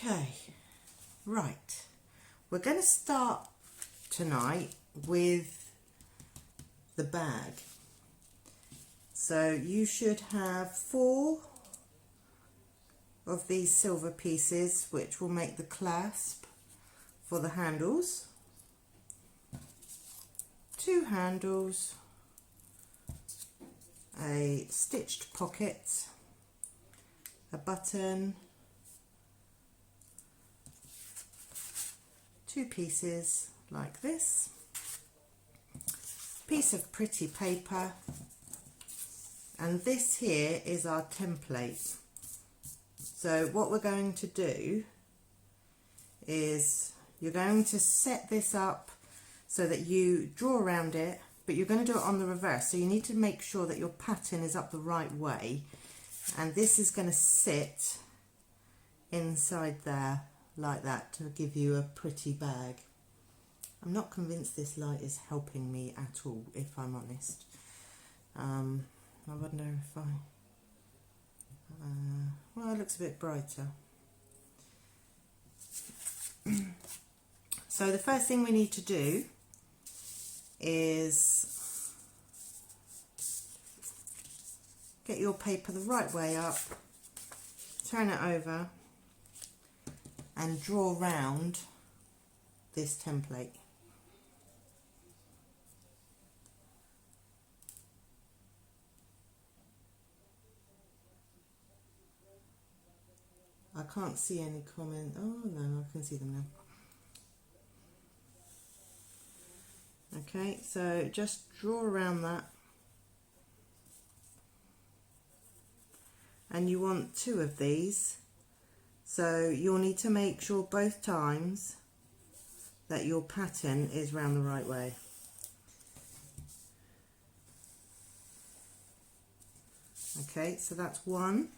Okay, right. We're going to start tonight with the bag. So you should have 4 of these silver pieces, which will make the clasp for the handles. 2 handles, a stitched pocket, a button, 2 pieces like this, piece of pretty paper, and this here is our template. So what we're going to do is you're going to set this up so that you draw around it, but you're going to do it on the reverse. So you need to make sure that your pattern is up the right way, and this is going to sit inside there like that to give you a pretty bag. I'm not convinced this light is helping me at all, if I'm honest. I wonder if I... well, it looks a bit brighter. So the first thing we need to do is get your paper the right way up, turn it over and draw round this template. I can't see any comment. Oh no, I can see them now. Okay, so just draw around that, and you want 2 of these, so you'll need to make sure both times that your pattern is round the right way. Okay, so that's 1.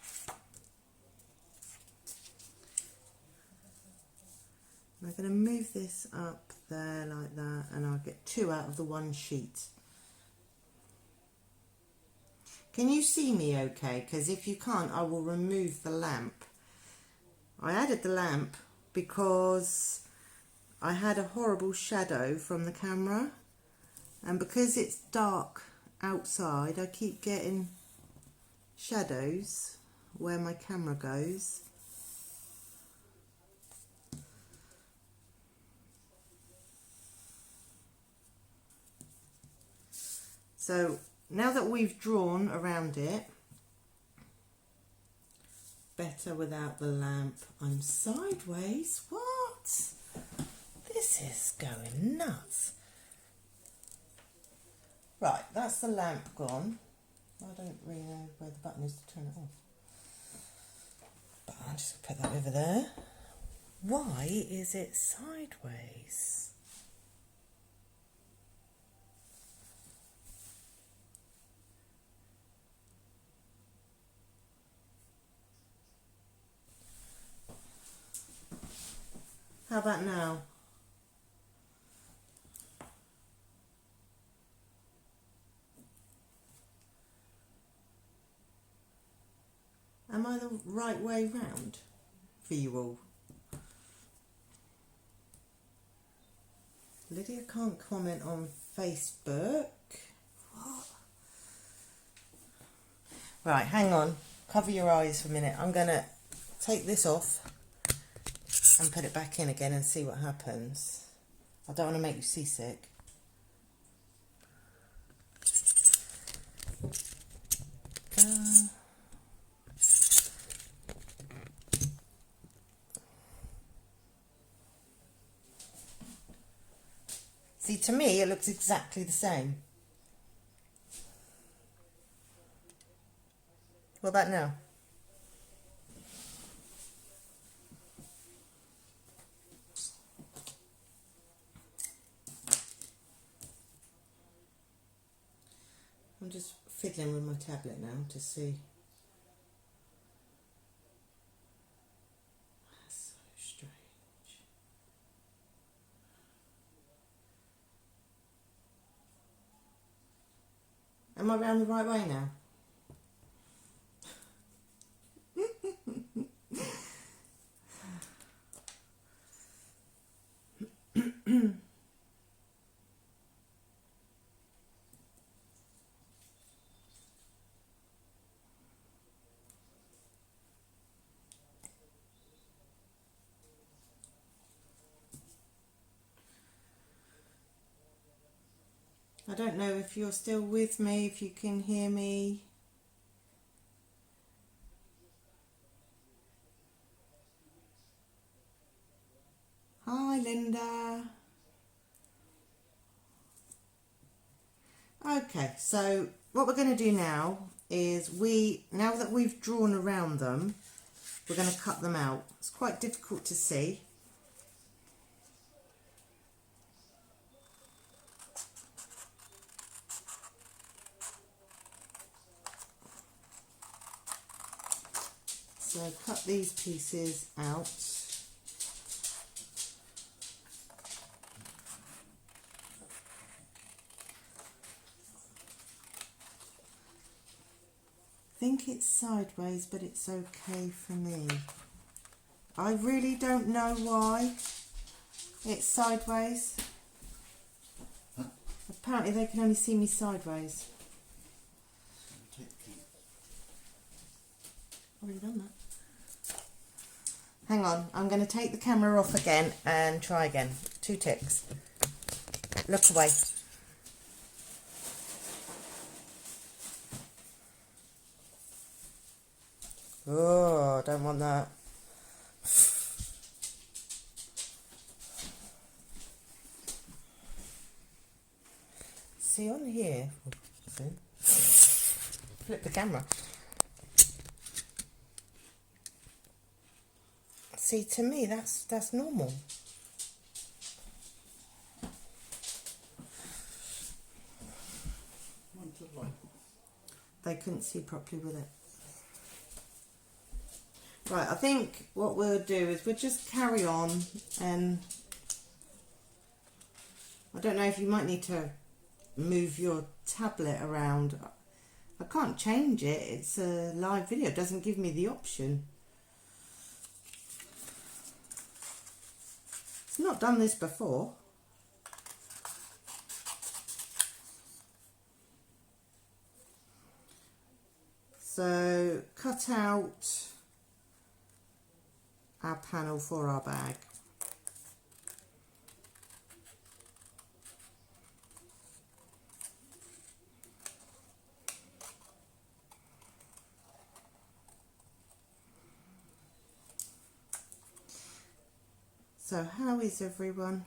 I'm going to move this up there like that, and I'll get 2 out of the 1 sheet. Can you see me okay? Because if you can't, I will remove the lamp. I added the lamp because I had a horrible shadow from the camera, and because it's dark outside I keep getting shadows where my camera goes. So now that we've drawn around it, better without the lamp. I'm sideways. What? This is going nuts. Right, that's the lamp gone. I don't really know where the button is to turn it off. But I'll just put that over there. Why is it sideways? How about now? Am I the right way round for you all? Lydia can't comment on Facebook. What? Right, hang on. Cover your eyes for a minute. I'm going to take this off and put it back in again and see what happens. I don't want to make you seasick. See, to me it looks exactly the same. What about now? I'm just fiddling with my tablet now to see. That's so strange. Am I round the right way now? I don't know if you're still with me, if you can hear me. Hi, Linda. Okay, so what we're going to do now is now that we've drawn around them, we're going to cut them out. It's quite difficult to see. So cut these pieces out. I think it's sideways, but it's okay for me. I really don't know why it's sideways. Huh? Apparently they can only see me sideways. Already done that. Hang on, I'm going to take the camera off again and try again. 2 ticks. Look away. Oh, I don't want that. See on here, flip the camera. See, to me, that's normal. They couldn't see properly with it. Right, I think what we'll do is we'll just carry on, and I don't know if you might need to move your tablet around. I can't change it, it's a live video, it doesn't give me the option. It's not done this before. So cut out our panel for our bag. So how is everyone?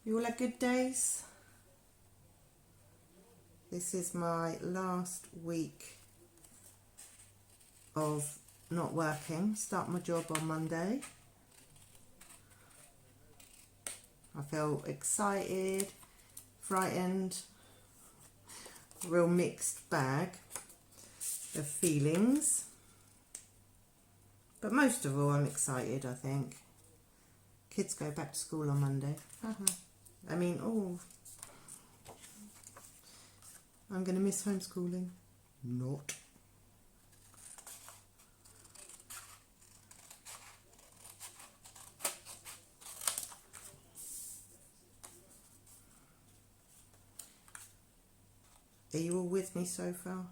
You all had good days? This is my last week of not working. Start my job on Monday. I feel excited, frightened, real mixed bag of feelings. But most of all, I'm excited, I think. Kids go back to school on Monday. I mean, oh, I'm going to miss homeschooling. Not. Are you all with me so far?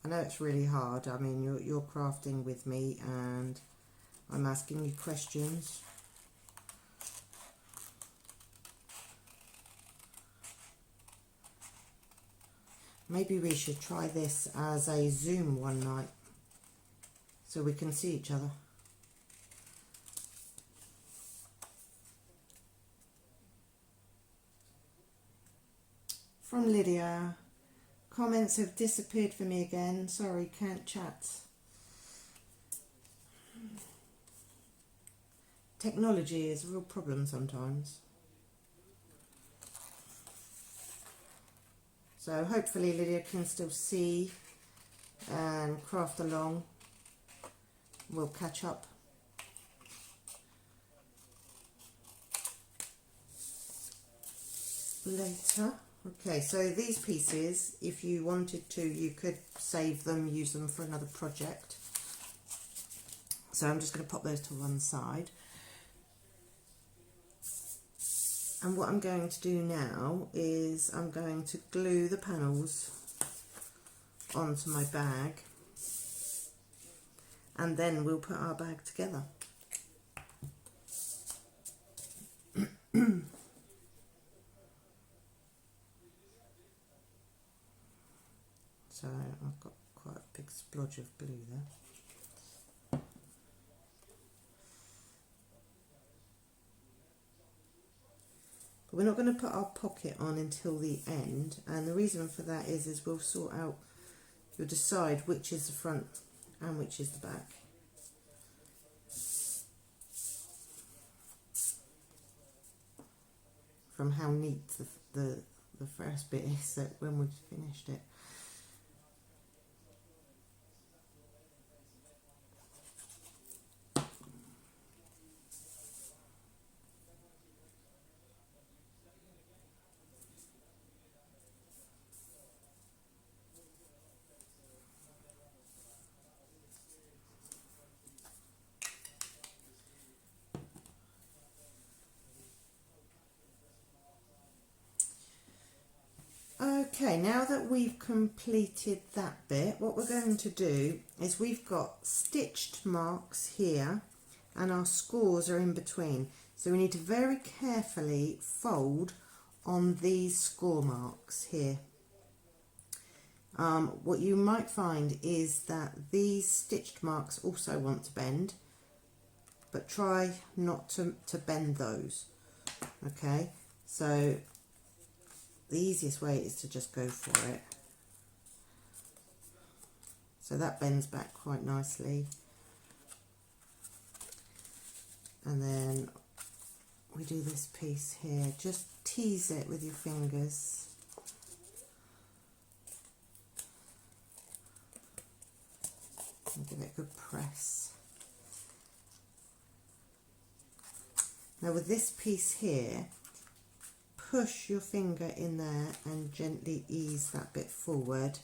I know it's really hard. I mean, you're crafting with me and I'm asking you questions. Maybe we should try this as a Zoom one night so we can see each other. From Lydia. Comments have disappeared for me again. Sorry, can't chat. Technology is a real problem sometimes. So hopefully Lydia can still see and craft along. We'll catch up. Later. Okay, so these pieces, if you wanted to, you could save them, use them for another project. So I'm just going to pop those to one side. And what I'm going to do now is I'm going to glue the panels onto my bag, and then we'll put our bag together. So I've got quite a big splodge of glue there. But we're not going to put our pocket on until the end, and the reason for that is we'll sort out, you'll decide which is the front and which is the back. From how neat the first bit is that when we've finished it. Okay, now that we've completed that bit, what we're going to do is we've got stitched marks here and our scores are in between. So we need to very carefully fold on these score marks here. What you might find is that these stitched marks also want to bend, but try not to bend those. Okay, so the easiest way is to just go for it. So that bends back quite nicely. And then we do this piece here. Just tease it with your fingers. And give it a good press. Now with this piece here, push your finger in there and gently ease that bit forward,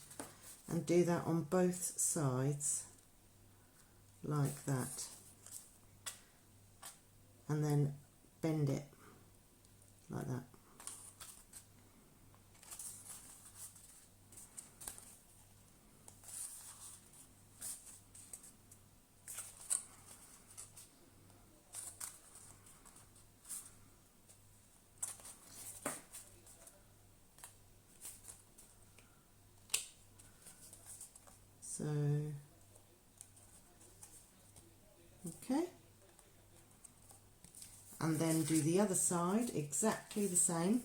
and do that on both sides like that, and then bend it like that. So, okay, and then do the other side exactly the same.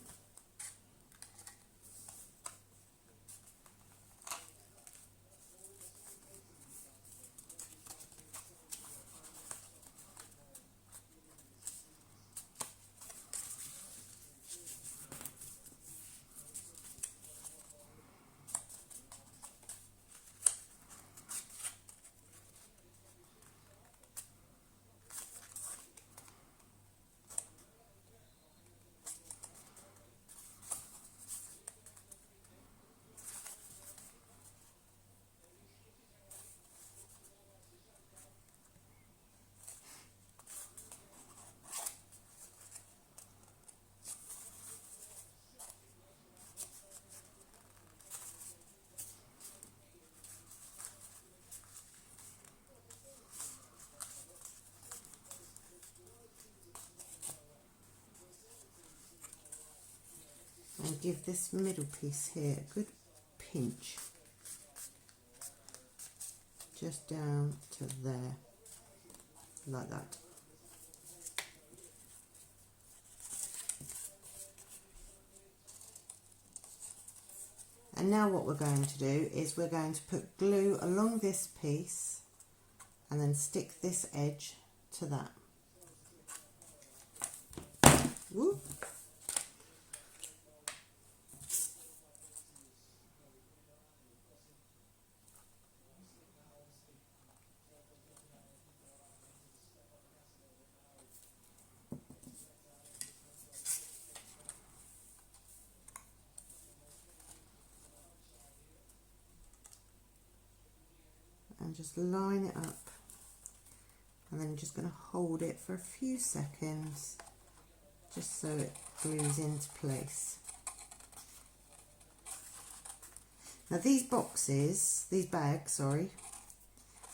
And give this middle piece here a good pinch, just down to there, like that. And now what we're going to do is we're going to put glue along this piece and then stick this edge to that. Whoop. And just line it up, and then you're just going to hold it for a few seconds just so it glues into place. Now these bags,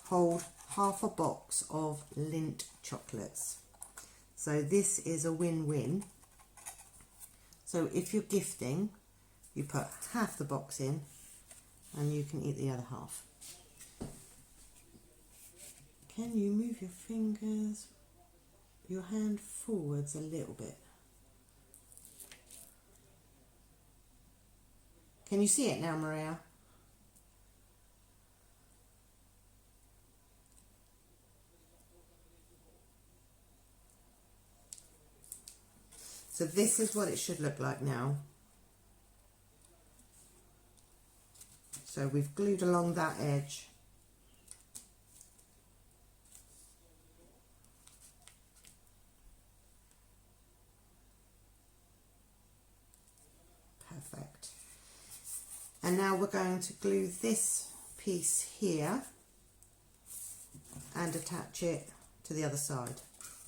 hold half a box of Lindt chocolates. So this is a win-win. So if you're gifting, you put half the box in and you can eat the other half. Can you move your hand forwards a little bit? Can you see it now, Maria? So this is what it should look like now. So we've glued along that edge. Perfect. And now we're going to glue this piece here and attach it to the other side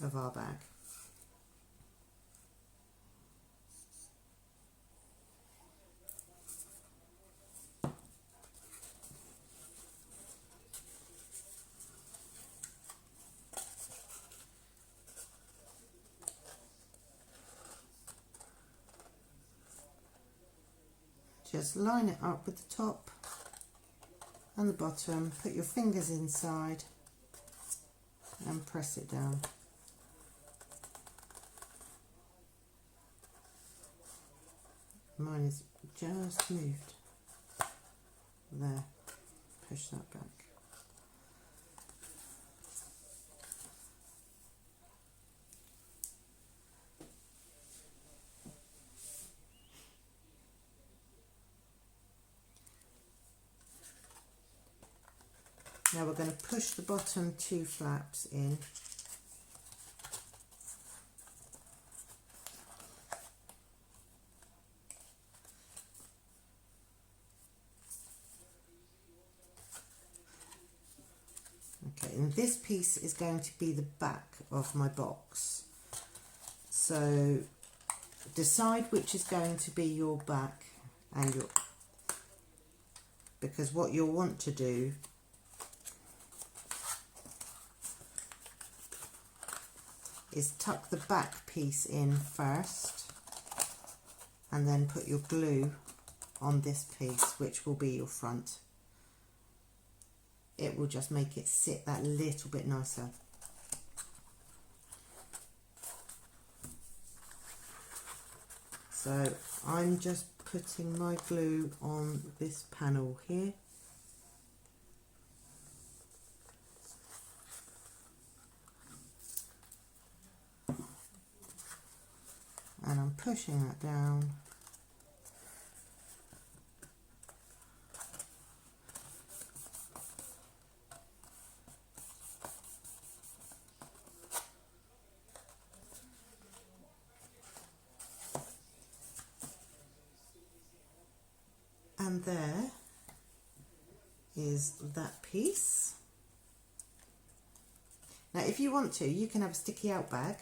of our bag. Just line it up with the top and the bottom, put your fingers inside and press it down. Mine is just moved. There, push that back. Now we're going to push the bottom two flaps in. Okay, and this piece is going to be the back of my box. So decide which is going to be your back and your, because what you'll want to do is tuck the back piece in first and then put your glue on this piece, which will be your front. It will just make it sit that little bit nicer. So I'm just putting my glue on this panel here. And I'm pushing that down. And there is that piece. Now if you want to, you can have a sticky out bag.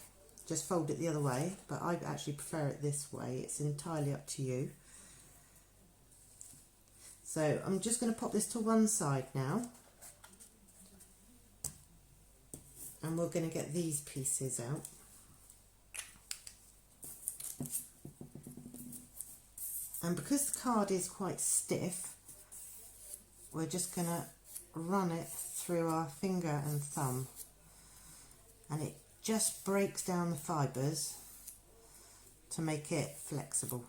Just fold it the other way, but I actually prefer it this way. It's entirely up to you. So I'm just going to pop this to one side now. And we're going to get these pieces out. And because the card is quite stiff, we're just going to run it through our finger and thumb. And it just breaks down the fibres to make it flexible.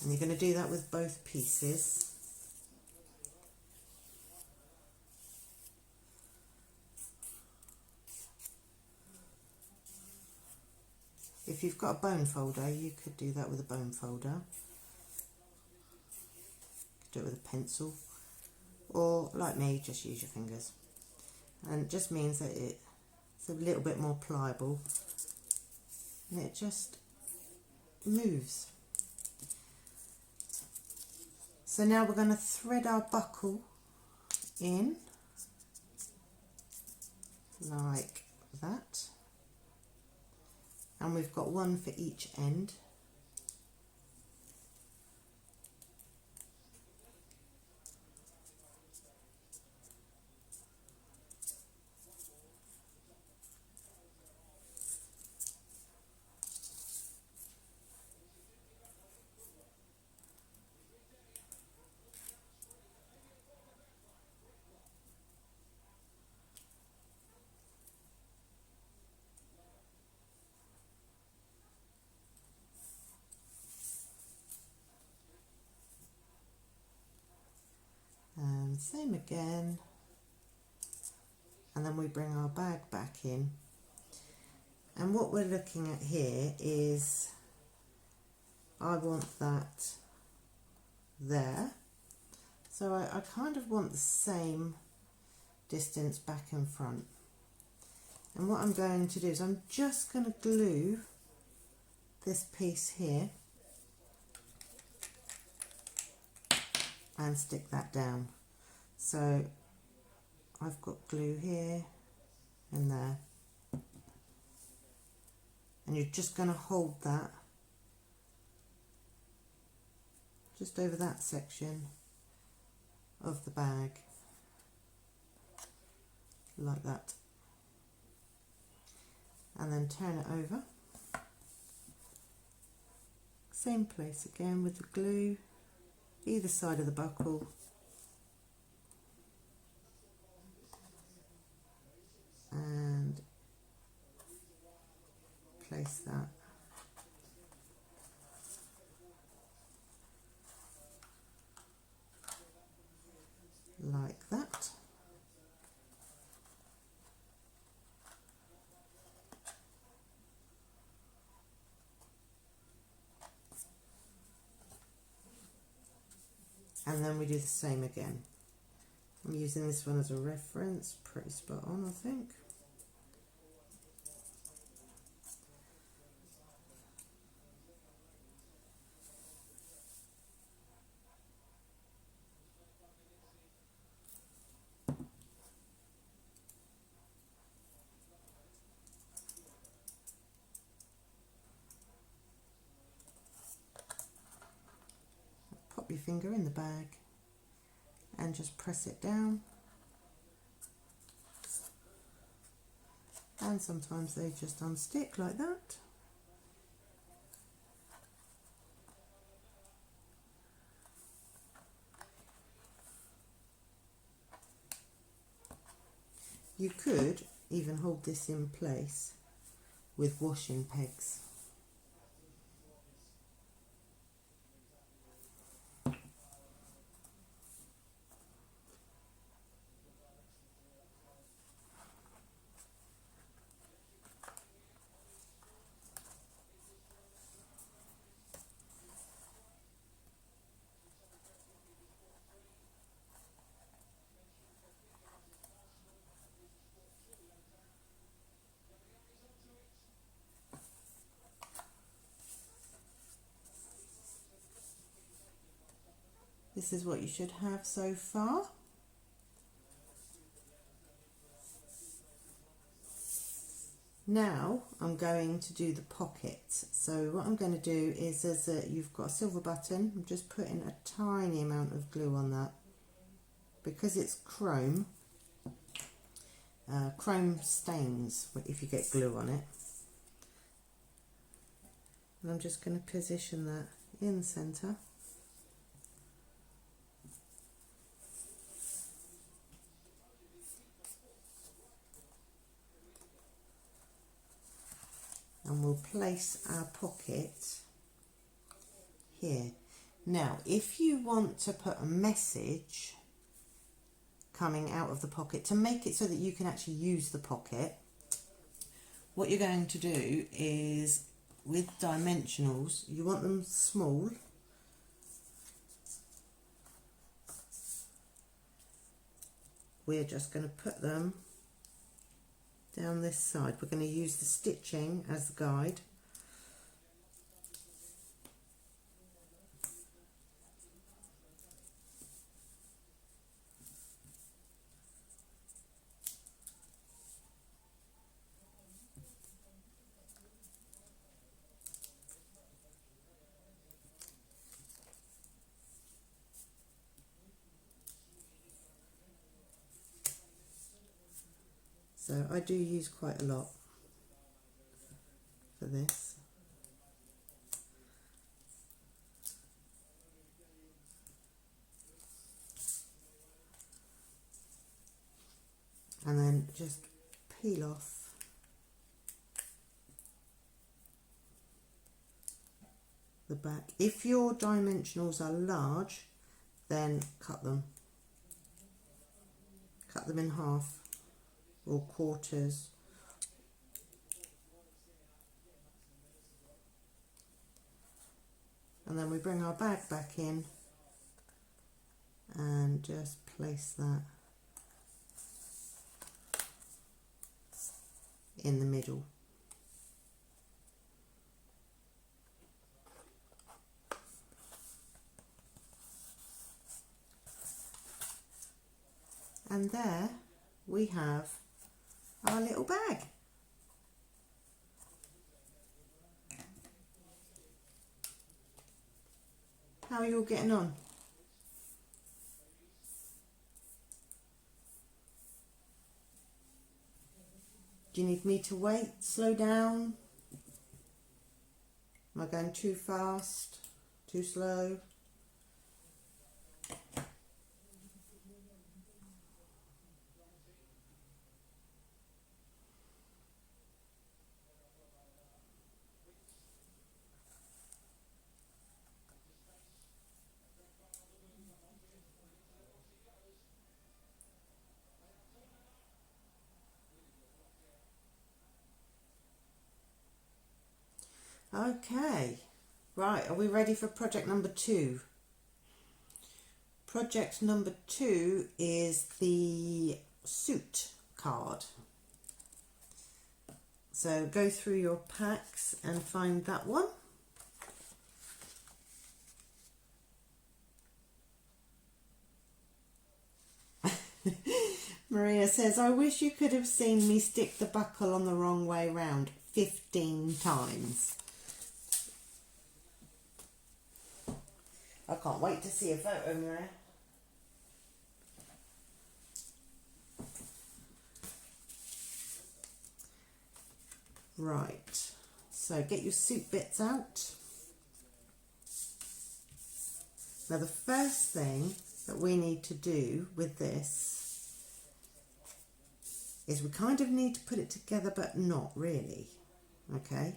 And you're going to do that with both pieces. If you've got a bone folder, you could do that with a bone folder. You could do it with a pencil. Or, like me, just use your fingers. And it just means that it's a little bit more pliable. And it just moves. So now we're going to thread our buckle in. like that, and we've got one for each end. And same again, and then we bring our bag back in, and what we're looking at here is I want that there, so I kind of want the same distance back and front, and what I'm going to do is I'm just going to glue this piece here and stick that down. So I've got glue here and there, and you're just going to hold that just over that section of the bag like that, and then turn it over, same place again with the glue either side of the buckle, and place that like that. And then we do the same again. I'm using this one as a reference, pretty spot on I think. Pop your finger in the bag and just press it down, and sometimes they just unstick like that. You could even hold this in place with washing pegs. This is what you should have so far. Now I'm going to do the pockets. So what I'm going to do is, you've got a silver button, I'm just putting a tiny amount of glue on that. Because it's chrome, chrome stains if you get glue on it. And I'm just going to position that in the centre. And we'll place our pocket here. Now, if you want to put a message coming out of the pocket to make it so that you can actually use the pocket, what you're going to do is, with dimensionals, you want them small. We're just going to put them down this side. We're going to use the stitching as the guide. So I do use quite a lot for this. And then just peel off the back. If your dimensionals are large, then cut them. Cut them in half or quarters. And then we bring our bag back in and just place that in the middle. And there we have our little bag. How are you all getting on? Do you need me to wait, slow down? Am I going too fast, too slow? Okay, right, are we ready for project number 2? Project number 2 is the suit card. So go through your packs and find that one. Maria says, I wish you could have seen me stick the buckle on the wrong way round 15 times. I can't wait to see a photo, Maria. Right, so get your suit bits out. Now the first thing that we need to do with this is we kind of need to put it together, but not really, okay?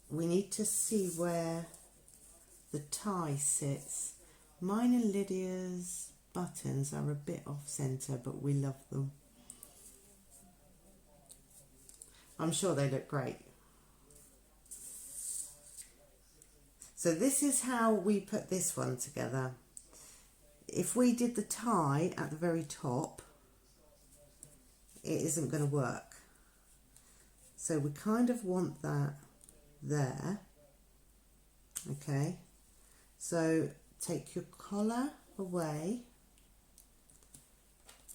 We need to see where the tie sits. Mine and Lydia's buttons are a bit off centre, but we love them. I'm sure they look great. So this is how we put this one together. If we did the tie at the very top, it isn't going to work. So we kind of want that there. Okay. So take your collar away,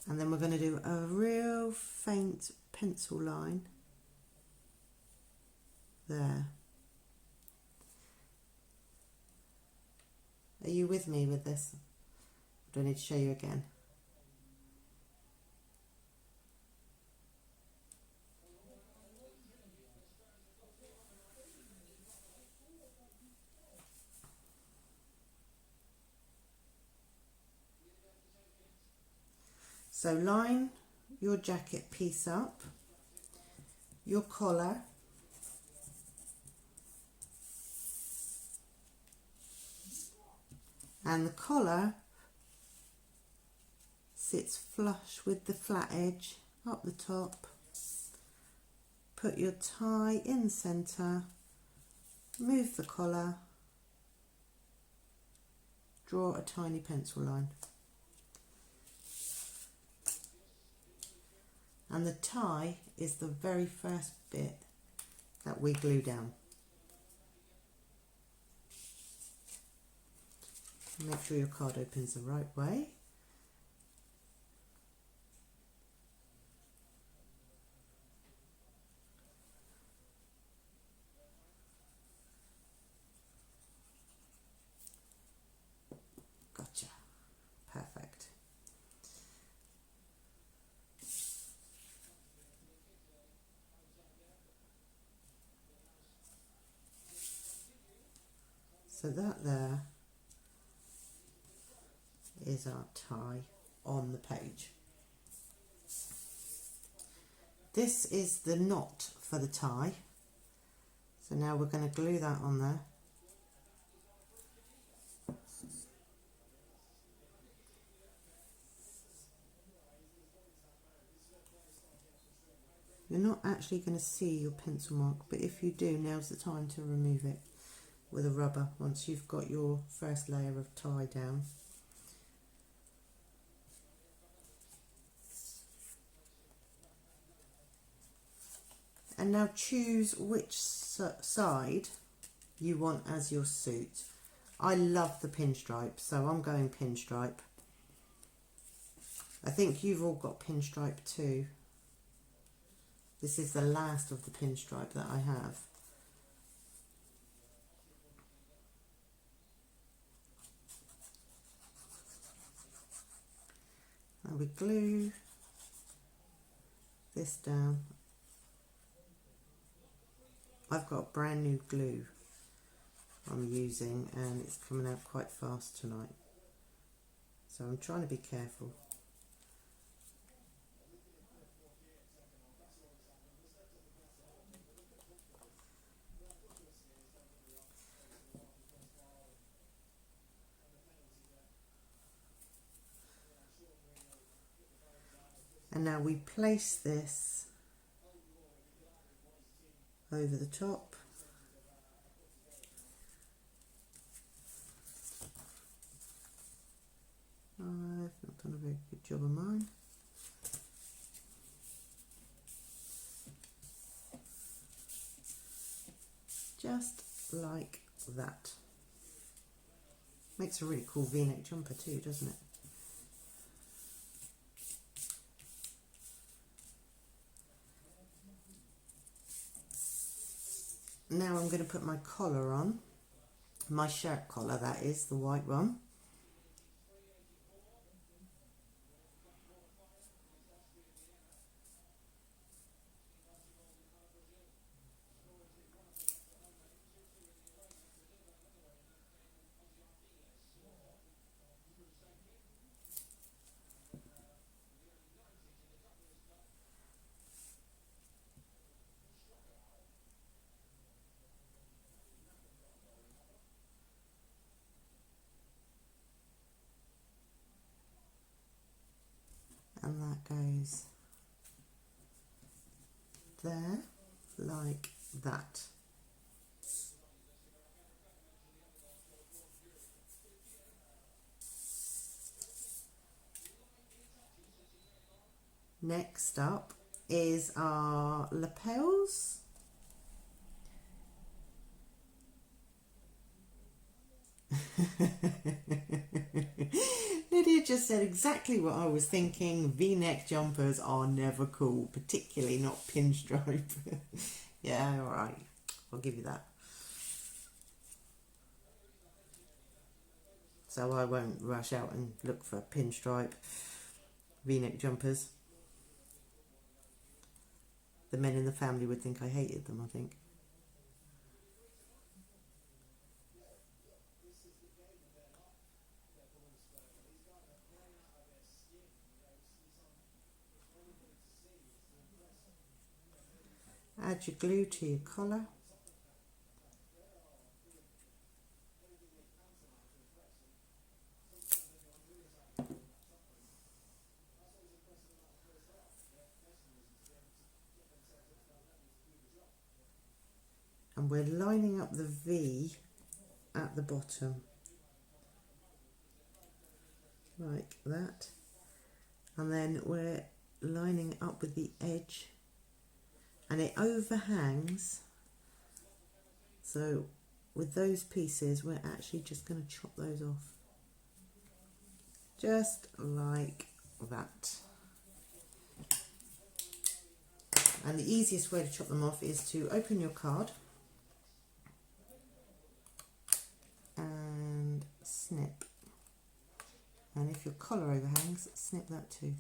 and then we're going to do a real faint pencil line there. Are you with me with this? Do I need to show you again? So line your jacket piece up, your collar, and the collar sits flush with the flat edge up the top. Put your tie in the centre, move the collar, draw a tiny pencil line. And the tie is the very first bit that we glue down. Make sure your card opens the right way. Gotcha. Perfect. So that there is our tie on the page. This is the knot for the tie. So now we're going to glue that on there. You're not actually going to see your pencil mark, but if you do, now's the time to remove it with a rubber once you've got your first layer of tie down. And now choose which side you want as your suit. I love the pinstripe, so I'm going pinstripe. I think you've all got pinstripe too. This is the last of the pinstripe that I have. And we glue this down. I've got brand new glue I'm using and it's coming out quite fast tonight. So I'm trying to be careful. And now we place this over the top. I've not done a very good job of mine. Just like that. Makes a really cool V-neck jumper too, doesn't it? Now I'm going to put my collar on, my shirt collar that is, the white one. And that goes there, like that. Next up is our lapels. Lydia just said exactly what I was thinking. V-neck jumpers are never cool, particularly not pinstripe. Yeah, all right, I'll give you that. So I won't rush out and look for pinstripe V-neck jumpers. The men in the family would think I hated them, I think. Add your glue to your collar. And we're lining up the V at the bottom, like that. And then we're lining up with the edge, and it overhangs. So with those pieces, we're actually just going to chop those off. Just like that. And the easiest way to chop them off is to open your card and snip. And if your collar overhangs, snip that too.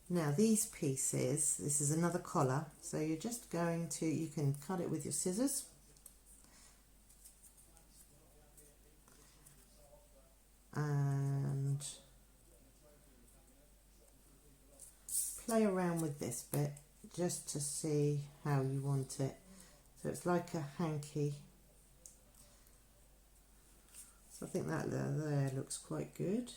Now these pieces, this is another collar, so you're just going to, you can cut it with your scissors. And play around with this bit just to see how you want it. So it's like a hanky. So I think that there looks quite good.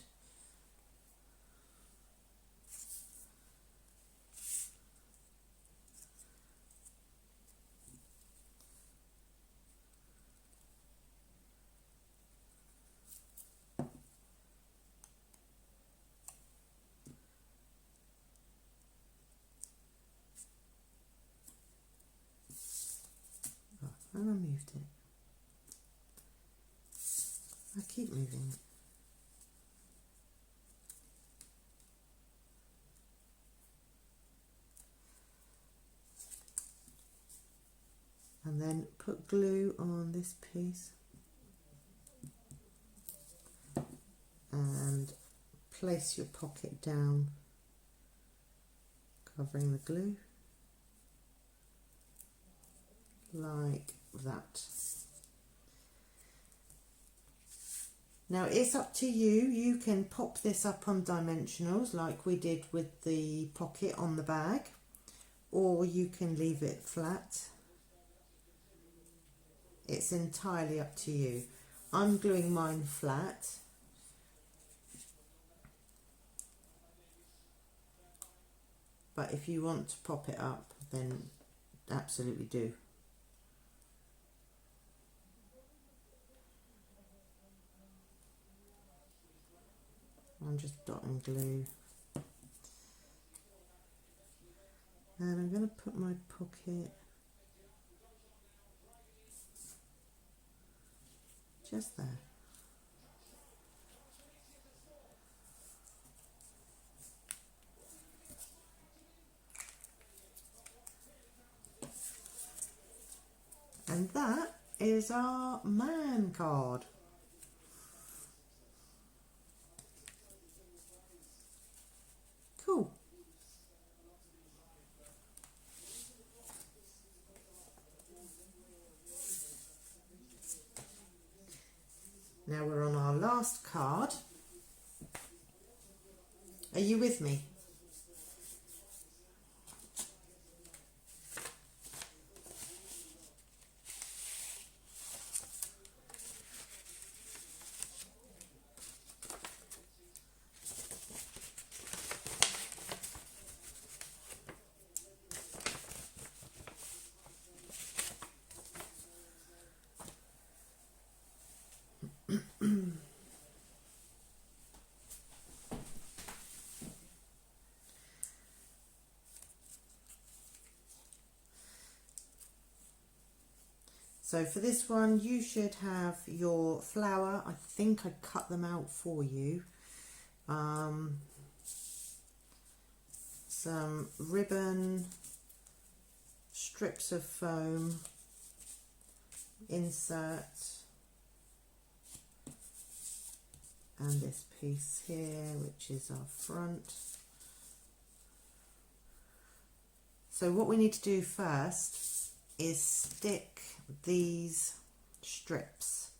Oh, and I moved it. I keep moving it. And then put glue on this piece and place your pocket down, covering the glue like that. Now it's up to you, you can pop this up on dimensionals like we did with the pocket on the bag, or you can leave it flat. It's entirely up to you. I'm gluing mine flat. But if you want to pop it up, then absolutely do. I'm just dotting glue. And I'm going to put my pocket just there. And that is our man card. Cool. Now we're on our last card. Are you with me? So for this one, you should have your flower. I think I cut them out for you. Some ribbon, strips of foam, insert, and this piece here, which is our front. So what we need to do first is stick these strips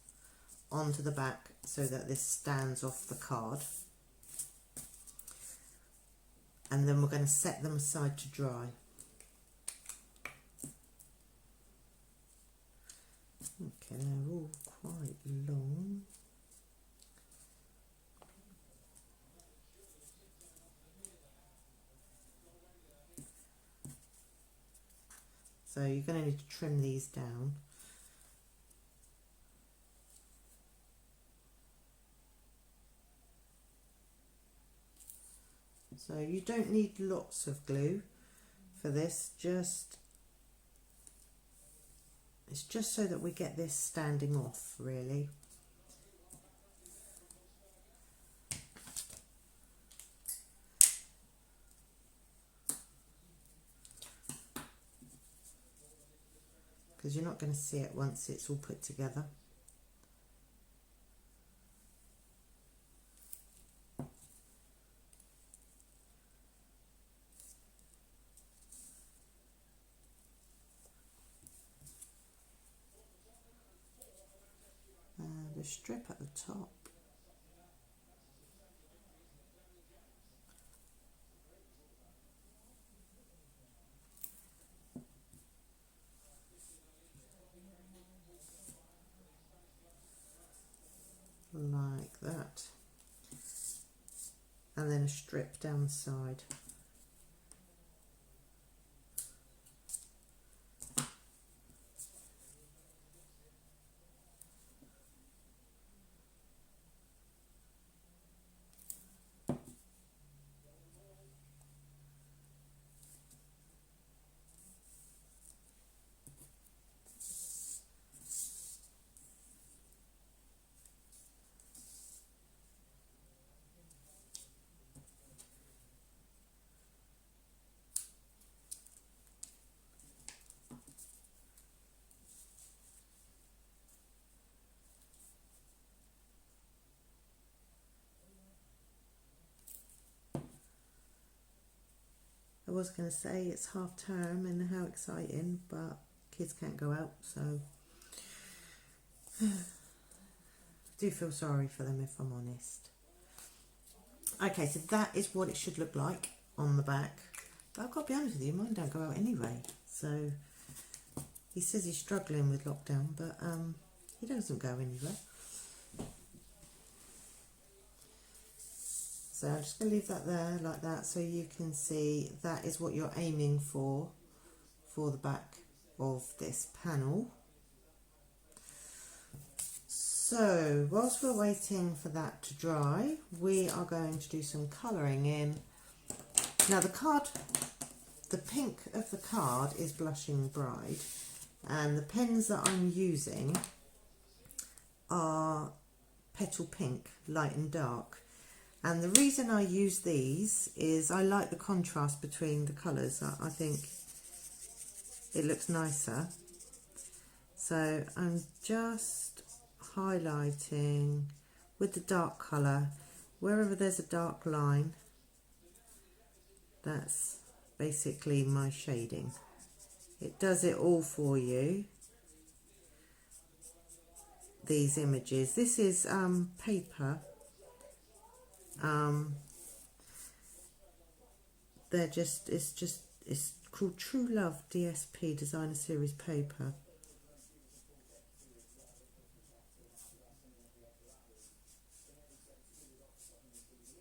onto the back so that this stands off the card, and then we're going to set them aside to dry. Okay, they're all quite long. So you're going to need to trim these down. So you don't need lots of glue for this, it's just so that we get this standing off, really. Because you're not going to see it once it's all put together. the strip at the top. Like that, and then a strip down the side. I was going to say it's half term and how exciting, but kids can't go out, so I do feel sorry for them if I'm honest. Okay, so that is what it should look like on the back. But I've got to be honest with you, mine don't go out anyway. So he says he's struggling with lockdown, but he doesn't go anywhere. So I'm just going to leave that there like that, so you can see that is what you're aiming for the back of this panel. So whilst we're waiting for that to dry, we are going to do some colouring in. Now the pink of the card is Blushing Bride, and the pens that I'm using are Petal Pink, light and dark. And the reason I use these is I like the contrast between the colours. I think it looks nicer. So I'm just highlighting with the dark colour wherever there's a dark line. That's basically my shading. It does it all for you. These images. This is paper. It's called True Love DSP Designer Series paper.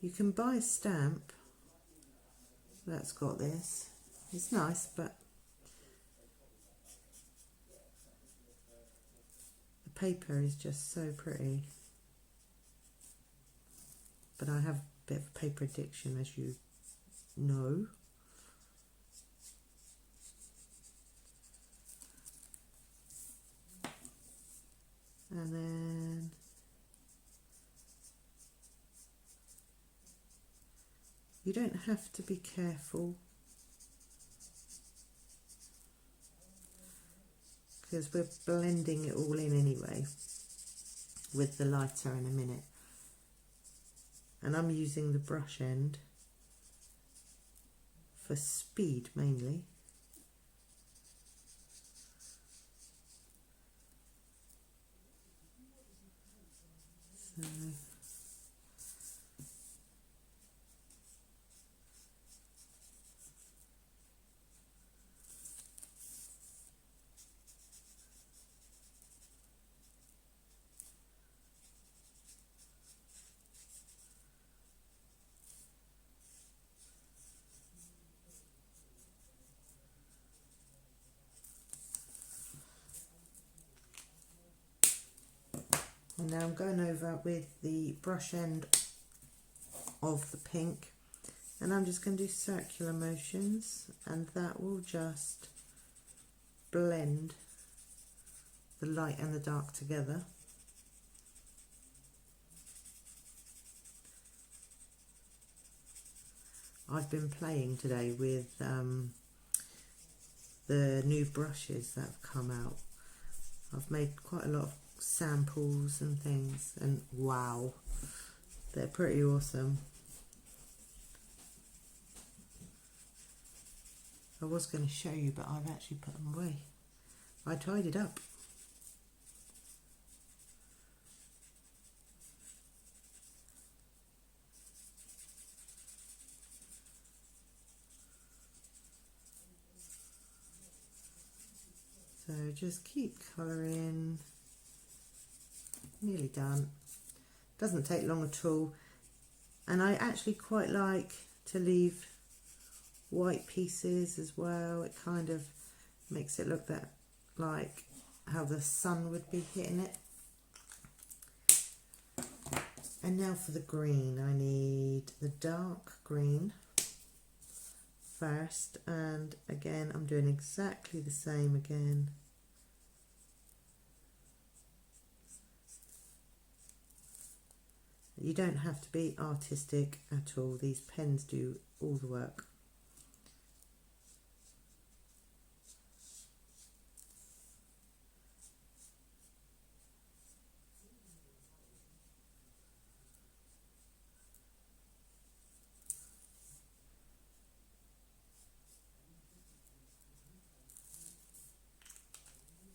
You can buy a stamp that's got this. It's nice, but the paper is just so pretty. But I have a bit of paper addiction, as you know. And then you don't have to be careful, because we're blending it all in anyway with the lighter in a minute. And I'm using the brush end for speed mainly. So and now I'm going over with the brush end of the pink, and I'm just going to do circular motions, and that will just blend the light and the dark together. I've been playing today with the new brushes that have come out. I've made quite a lot of samples and things, and wow, they're pretty awesome. I was going to show you, but I've actually put them away. I tidied up. just keep colouring. Nearly done. Doesn't take long at all. And I actually quite like to leave white pieces as well. It kind of makes it look that like how the sun would be hitting it. And now for the green, I need the dark green first, and again I'm doing exactly the same again. You don't have to be artistic at all, these pens do all the work.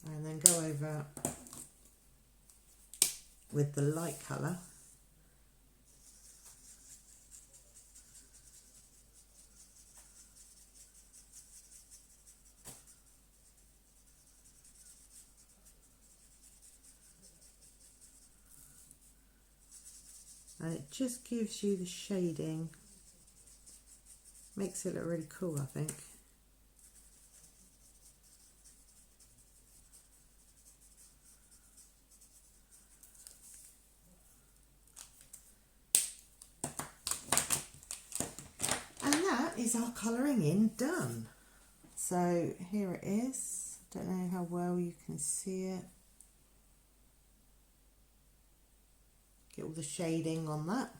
And then go over with the light colour. And it just gives you the shading, makes it look really cool, I think. And that is our colouring in done. So here it is. Don't know how well you can see it. Get all the shading on that.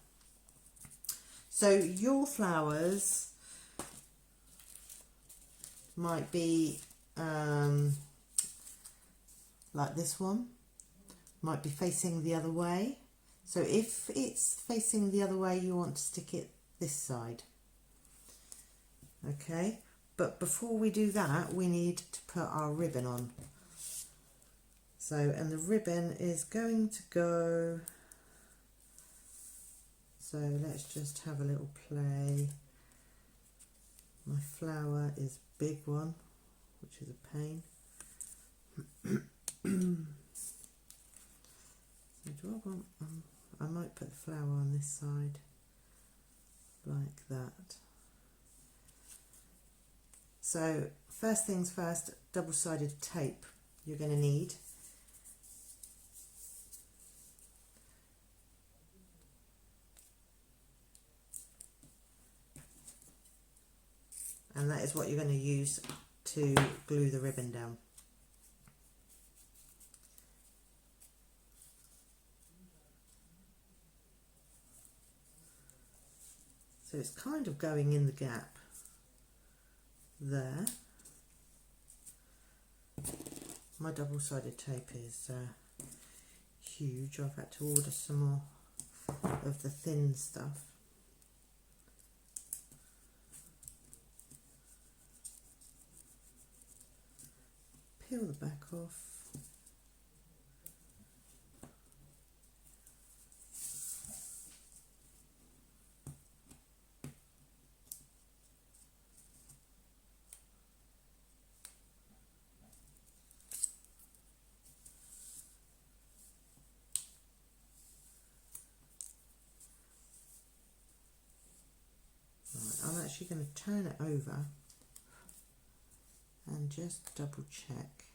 So your flowers might be like this one, might be facing the other way. So if it's facing the other way, you want to stick it this side. Okay, but before we do that, we need to put our ribbon on. So, and the ribbon is going to go, so let's just have a little play. My flower is a big one, which is a pain. So do I want, I might put the flower on this side, like that. So first things first, double-sided tape you're going to need. And that is what you're going to use to glue the ribbon down. So it's kind of going in the gap there. My double-sided tape is huge. I've had to order some more of the thin stuff. Peel the back off. I'm actually going to turn it over and just double check.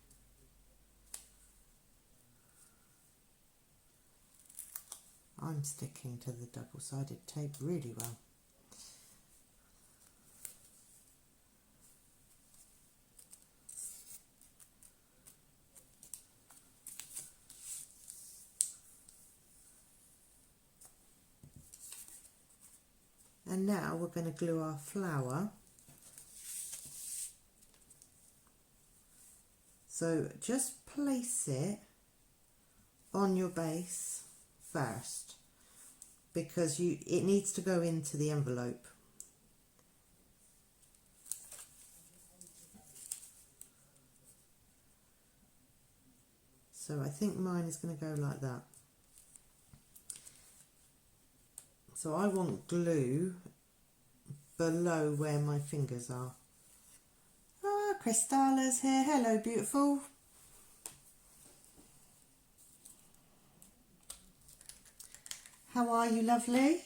I'm sticking to the double-sided tape really well. And now we're going to glue our flower. So just place it on your base first, because it needs to go into the envelope. So I think mine is going to go like that. So I want glue below where my fingers are. Ah, Crystala's here. Hello, beautiful. How are you, lovely?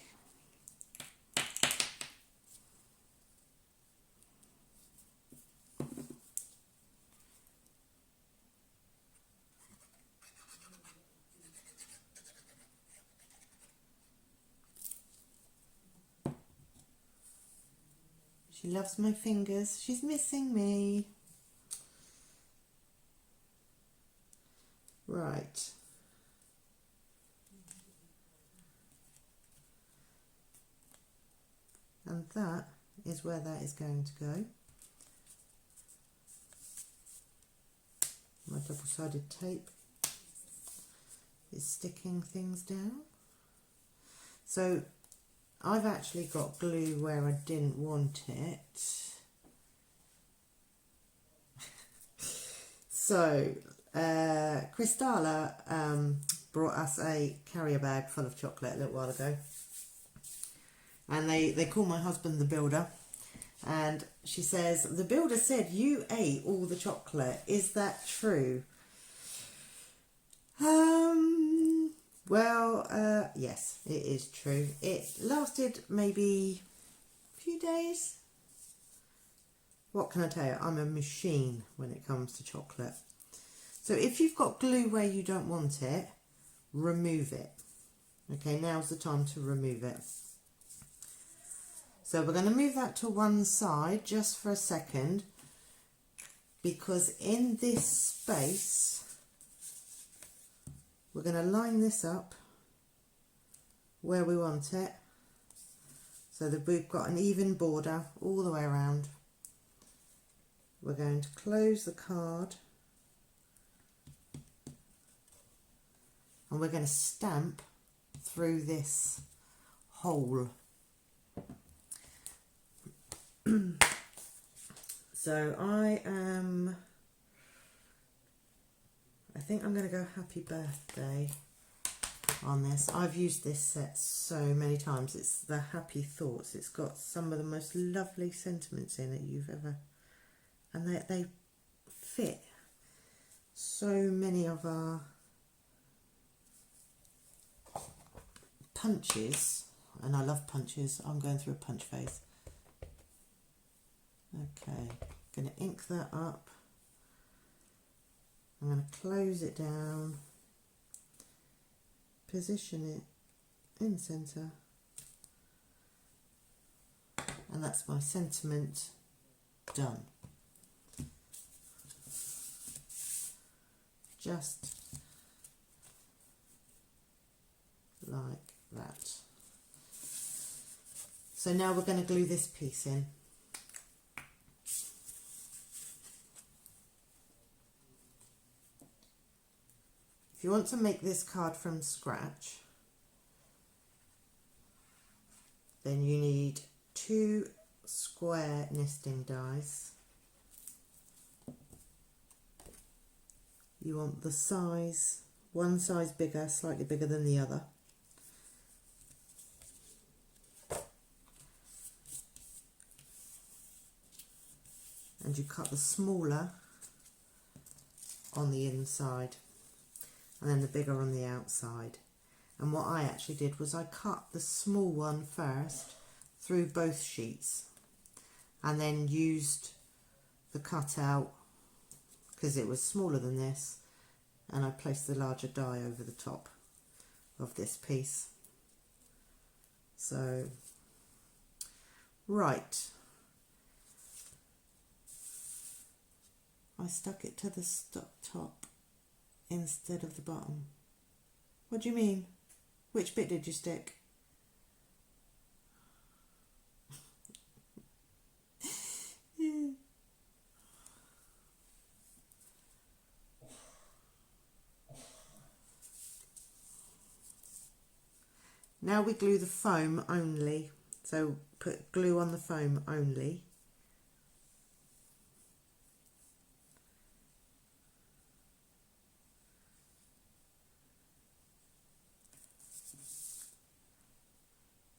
She loves my fingers. She's missing me. Right. And that is where that is going to go. My double-sided tape is sticking things down. So I've actually got glue where I didn't want it. So Kristalla brought us a carrier bag full of chocolate a little while ago. And they call my husband the builder. And she says, the builder said you ate all the chocolate. Is that true? Well, yes, it is true. It lasted maybe a few days. What can I tell you? I'm a machine when it comes to chocolate. So if you've got glue where you don't want it, remove it. Okay, now's the time to remove it. So we're going to move that to one side just for a second, because in this space we're going to line this up where we want it so that we've got an even border all the way around. We're going to close the card and we're going to stamp through this hole. So I think I'm going to go happy birthday on this. I've used this set so many times. It's the happy thoughts. It's got some of the most lovely sentiments in it you've ever, and they fit so many of our punches, and I love punches. I'm going through a punch phase. Okay, going to ink that up. I'm going to close it down, position it in the centre, and that's my sentiment done. Just like that. So now we're going to glue this piece in. If you want to make this card from scratch, then you need 2 square nesting dies. You want the size, one size bigger, slightly bigger than the other. And you cut the smaller on the inside and then the bigger on the outside. And what I actually did was I cut the small one first through both sheets and then used the cutout, because it was smaller than this, and I placed the larger die over the top of this piece. So, right. I stuck it to the top instead of the bottom. What do you mean? Which bit did you stick? Yeah. Now we glue the foam only. So put glue on the foam only.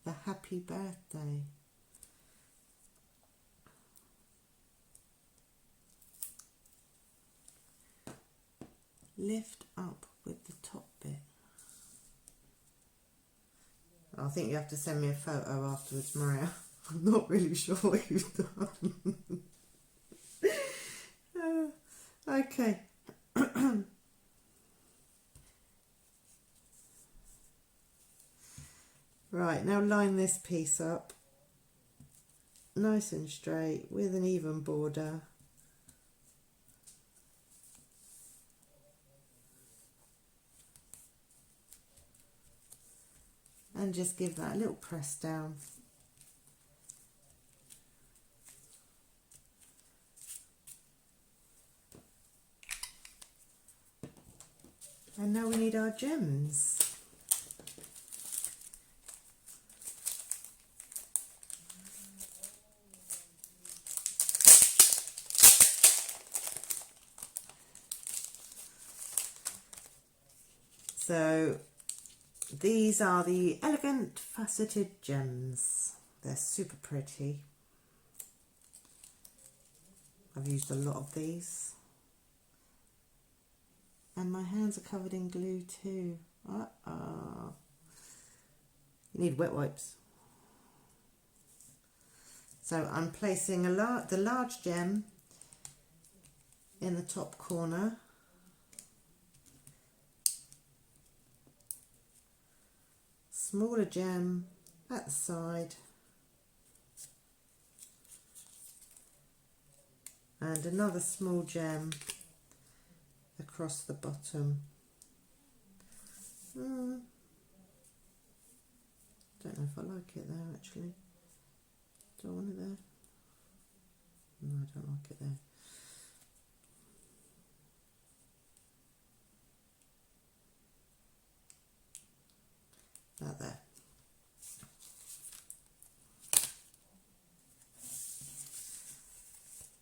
The happy birthday. Lift up with the top bit. I think you have to send me a photo afterwards, Maria. I'm not really sure what you've done. Okay. Right, now line this piece up nice and straight with an even border. And just give that a little press down. And now we need our gems. So these are the elegant faceted gems. They're super pretty. I've used a lot of these. And my hands are covered in glue too. Uh-oh. You need wet wipes. So I'm placing the large gem in the top corner. Smaller gem at the side. And another small gem across the bottom. Don't know if I like it there actually. Do I want it there? No, I don't like it there. About there.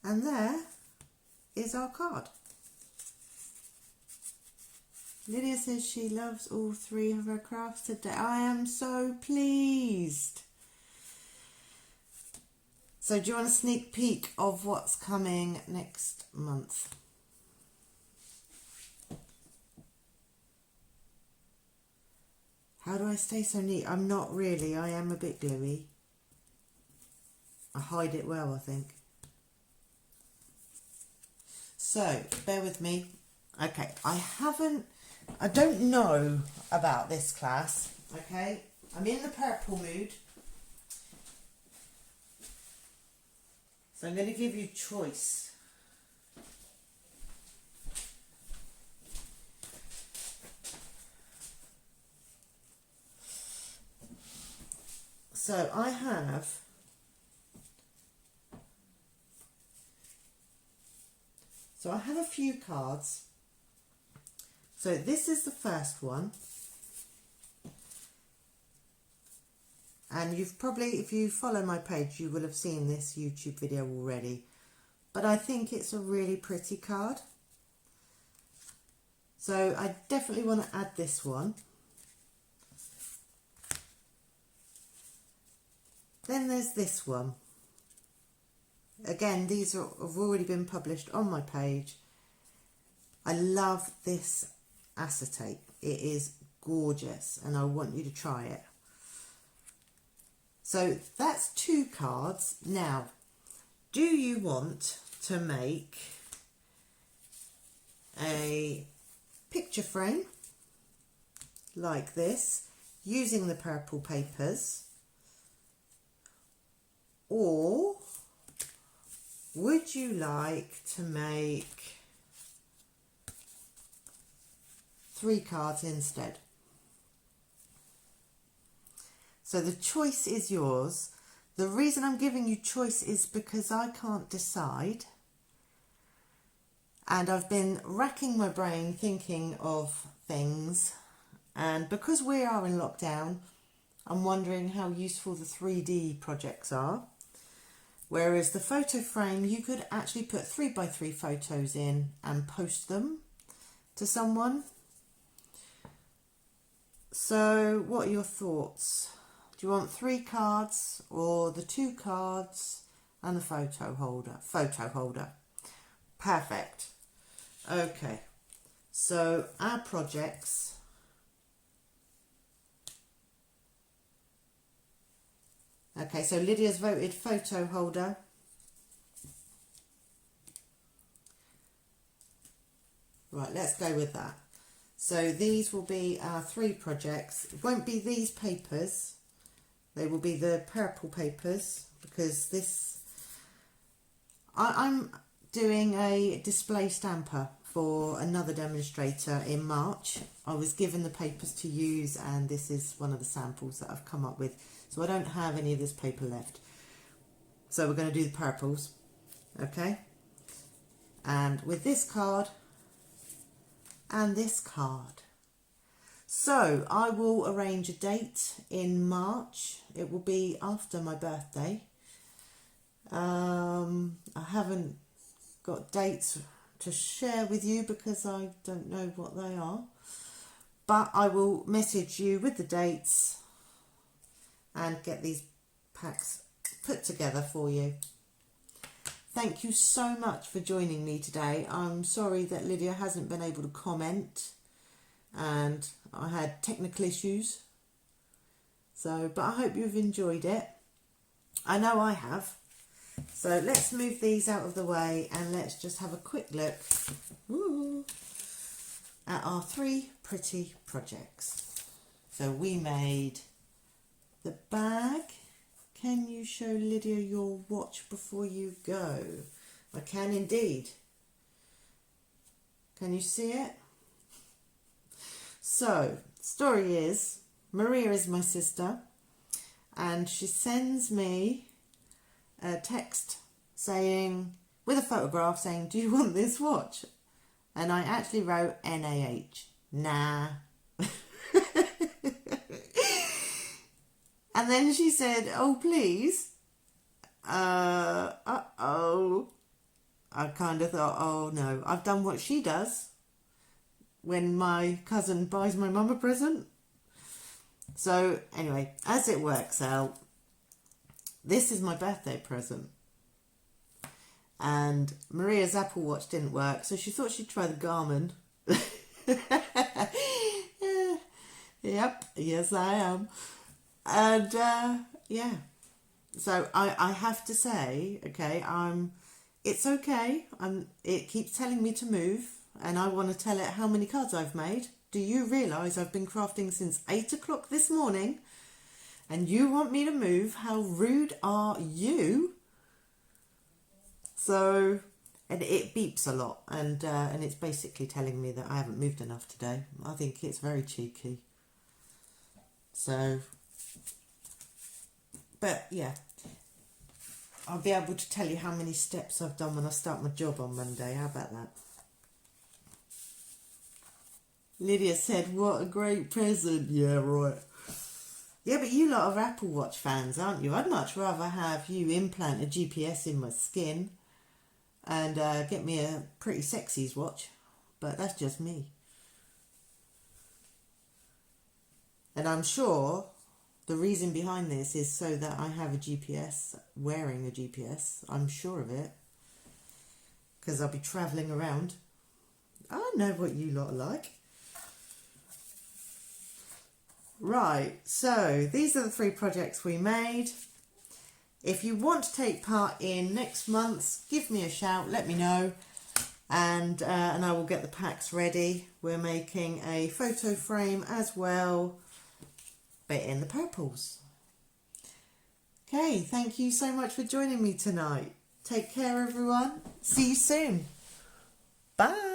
And there is our card. Lydia says she loves all 3 of her crafts today. I am so pleased. So do you want a sneak peek of what's coming next month? How do I stay so neat? I'm not really. I am a bit gluey. I hide it well, I think. So, bear with me. Okay, I don't know about this class, okay? I'm in the purple mood. So I'm going to give you choice. So I have a few cards. So this is the first one. And you've probably, if you follow my page, you will have seen this YouTube video already. But I think it's a really pretty card. So I definitely want to add this one. Then there's this one. Again, these have already been published on my page. I love this acetate. It is gorgeous and I want you to try it. So that's 2 cards. Now, do you want to make a picture frame like this using the purple papers? Or would you like to make 3 cards instead? So the choice is yours. The reason I'm giving you choice is because I can't decide. And I've been racking my brain thinking of things. And because we are in lockdown, I'm wondering how useful the 3D projects are. Whereas the photo frame, you could actually put 3x3 photos in and post them to someone. So what are your thoughts? Do you want 3 cards or the 2 cards and the photo holder? Photo holder. Perfect. Okay. So our projects Okay, so Lydia's voted photo holder. Right, let's go with that. So these will be our 3 projects. It won't be these papers. They will be the purple papers, because this... I'm doing a display stamper for another demonstrator in March. I was given the papers to use, and this is one of the samples that I've come up with. So I don't have any of this paper left. So we're going to do the purples. Okay. And with this card and this card. So I will arrange a date in March. It will be after my birthday. I haven't got dates to share with you because I don't know what they are. But I will message you with the dates and get these packs put together for you. Thank you so much for joining me today. I'm sorry that Lydia hasn't been able to comment, and I had technical issues. But I hope you've enjoyed it. I know I have. So let's move these out of the way and let's just have a quick look at our 3 pretty projects. So we made the bag. Can you show Lydia your watch before you go? I can indeed. Can you see it? So, story is, Maria is my sister, and she sends me a text saying, with a photograph saying, do you want this watch? And I actually wrote NAH. Nah. And then she said, oh, please. Uh-oh. I kind of thought, oh, no. I've done what she does when my cousin buys my mum a present. So, anyway, as it works out, this is my birthday present. And Maria's Apple Watch didn't work, so she thought she'd try the Garmin. Yep, yes I am. And yeah, so I have to say, okay, it's okay. It keeps telling me to move, and I want to tell it how many cards I've made. Do you realise I've been crafting since 8 o'clock this morning, and you want me to move? How rude are you? So, and it beeps a lot, and it's basically telling me that I haven't moved enough today. I think it's very cheeky. So, but yeah, I'll be able to tell you how many steps I've done when I start my job on Monday. How about that? Lydia said, what a great present. Yeah, right. Yeah, but you lot are Apple Watch fans, aren't you? I'd much rather have you implant a GPS in my skin and get me a pretty sexies watch. But that's just me. And I'm sure the reason behind this is so that I have a GPS, wearing a GPS. I'm sure of it. Because I'll be travelling around. I know what you lot are like. Right, so these are the 3 projects we made. If you want to take part in next month's, give me a shout, let me know. And I will get the packs ready. We're making a photo frame as well, but in the purples. Okay, thank you so much for joining me tonight. Take care, everyone. See you soon. Bye.